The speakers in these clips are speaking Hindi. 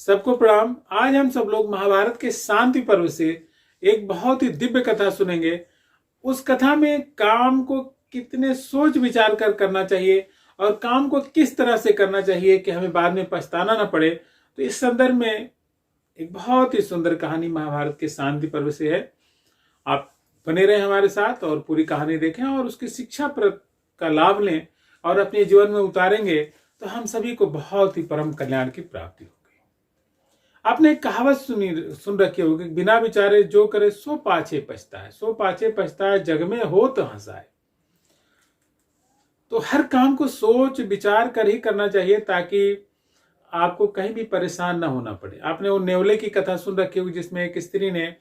सबको प्रणाम। आज हम सब लोग महाभारत के शांति पर्व से एक बहुत ही दिव्य कथा सुनेंगे। उस कथा में काम को कितने सोच विचार कर करना चाहिए और काम को किस तरह से करना चाहिए कि हमें बाद में पछताना ना पड़े। तो इस संदर्भ में एक बहुत ही सुंदर कहानी महाभारत के शांति पर्व से है। आप बने रहें हमारे साथ और पूरी कहानी देखें और उसकी शिक्षा का लाभ लें और अपने जीवन में उतारेंगे तो हम सभी को बहुत ही परम कल्याण की प्राप्ति होगी। आपने एक कहावत सुन रखी होगी, बिना विचारे जो करे सो पाछे पछताए, सो पाछे पछताए जग में हो तो हंसाए। तो हर काम को सोच विचार कर ही करना चाहिए ताकि आपको कहीं भी परेशान ना होना पड़े। आपने वो नेवले की कथा सुन रखी होगी जिसमें एक स्त्री ने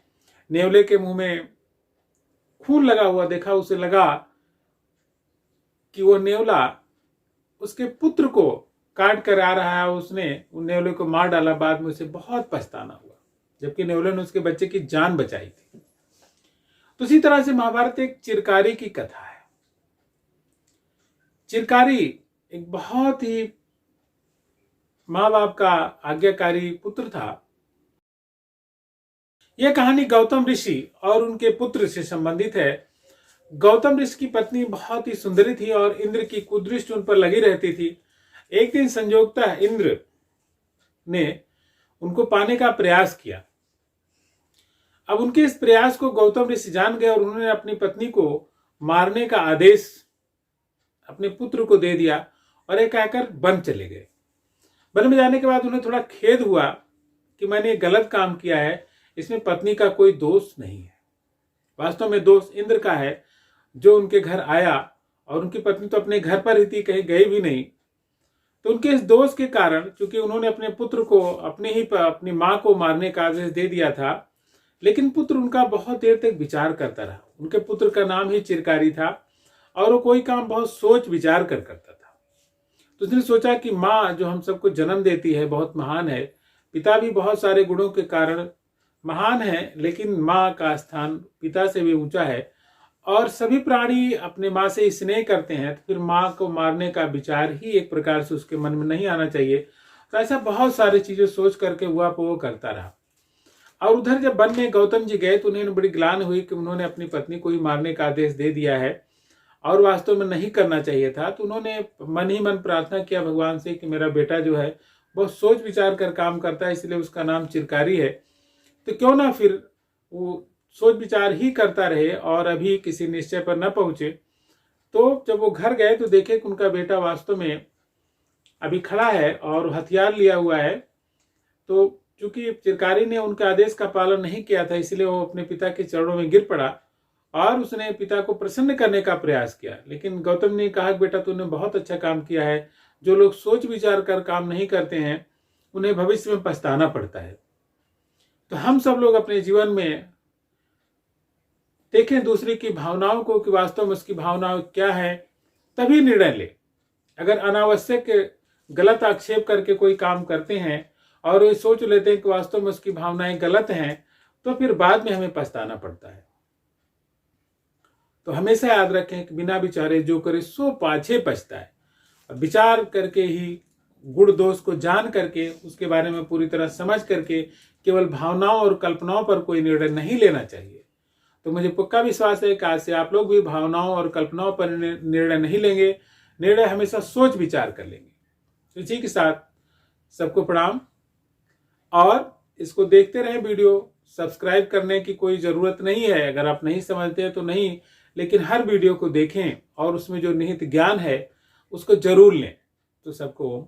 नेवले के मुंह में खून लगा हुआ देखा। उसे लगा कि वो नेवला उसके पुत्र को काट कर आ रहा है, उसने उन नेवले को मार डाला। बाद में उसे बहुत पछताना हुआ, जबकि नेवले ने उसके बच्चे की जान बचाई थी। तो इसी तरह से महाभारत एक चिरकारी की कथा है। चिरकारी एक बहुत ही माँ बाप का आज्ञाकारी पुत्र था। यह कहानी गौतम ऋषि और उनके पुत्र से संबंधित है। गौतम ऋषि की पत्नी बहुत ही सुंदरी थी और इंद्र की कुदृष्टि उन पर लगी रहती थी। एक दिन संयोगतः इंद्र ने उनको पाने का प्रयास किया। अब उनके इस प्रयास को गौतम ऋषि जान गए और उन्होंने अपनी पत्नी को मारने का आदेश अपने पुत्र को दे दिया और एक कहकर वन चले गए। वन में जाने के बाद उन्हें थोड़ा खेद हुआ कि मैंने गलत काम किया है, इसमें पत्नी का कोई दोष नहीं है। वास्तव में दोष इंद्र का है जो उनके घर आया और उनकी पत्नी तो अपने घर पर ही थी, कहीं गई भी नहीं। तो उनके इस दोष के कारण, चूंकि उन्होंने अपने पुत्र को अपनी मां को मारने का आदेश दे दिया था, लेकिन पुत्र उनका बहुत देर तक विचार करता रहा। उनके पुत्र का नाम ही चिरकारी था और वो कोई काम बहुत सोच विचार कर करता था। तो उसने सोचा कि माँ जो हम सबको जन्म देती है बहुत महान है, पिता भी बहुत सारे गुणों के कारण महान है, लेकिन माँ का स्थान पिता से भी ऊंचा है और सभी प्राणी अपने माँ से स्नेह करते हैं। तो फिर माँ को मारने का विचार ही एक प्रकार से उसके मन में नहीं आना चाहिए। तो ऐसा बहुत सारी चीजें सोच करके हुआ वो करता रहा। और उधर जब वन में गौतम जी गए तो उन्हें बड़ी ग्लानि हुई कि उन्होंने अपनी पत्नी को ही मारने का आदेश दे दिया है और वास्तव में नहीं करना चाहिए था। तो उन्होंने मन ही मन प्रार्थना किया भगवान से कि मेरा बेटा जो है बहुत सोच विचार कर काम करता है, इसलिए उसका नाम चिरकारी है। तो क्यों ना फिर वो सोच विचार ही करता रहे और अभी किसी निश्चय पर न पहुंचे। तो जब वो घर गए तो देखे कि उनका बेटा वास्तव में अभी खड़ा है और हथियार लिया हुआ है। तो चूंकि चिरकारी ने उनके आदेश का पालन नहीं किया था, इसलिए वो अपने पिता के चरणों में गिर पड़ा और उसने पिता को प्रसन्न करने का प्रयास किया। लेकिन गौतम ने कहा कि बेटा तूने बहुत अच्छा काम किया है। जो लोग सोच विचार कर काम नहीं करते हैं उन्हें भविष्य में पछताना पड़ता है। तो हम सब लोग अपने जीवन में देखें दूसरे की भावनाओं को कि वास्तव में उसकी भावनाएं क्या है, तभी निर्णय ले। अगर अनावश्यक गलत आक्षेप करके कोई काम करते हैं और ये सोच लेते हैं कि वास्तव में उसकी भावनाएं गलत हैं, तो फिर बाद में हमें पछताना पड़ता है। तो हमेशा याद रखें कि बिना विचारे जो करे सो पाछे पछताए। विचार करके ही, गुण दोष को जान करके, उसके बारे में पूरी तरह समझ करके केवल भावनाओं और कल्पनाओं पर कोई निर्णय नहीं लेना चाहिए। तो मुझे पक्का विश्वास है कि आज से आप लोग भी भावनाओं और कल्पनाओं पर निर्णय नहीं लेंगे, निर्णय हमेशा सोच विचार कर लेंगे। तो इसी के साथ सबको प्रणाम और इसको देखते रहें। वीडियो सब्सक्राइब करने की कोई ज़रूरत नहीं है, अगर आप नहीं समझते हैं तो नहीं, लेकिन हर वीडियो को देखें और उसमें जो निहित ज्ञान है उसको जरूर लें। तो सबको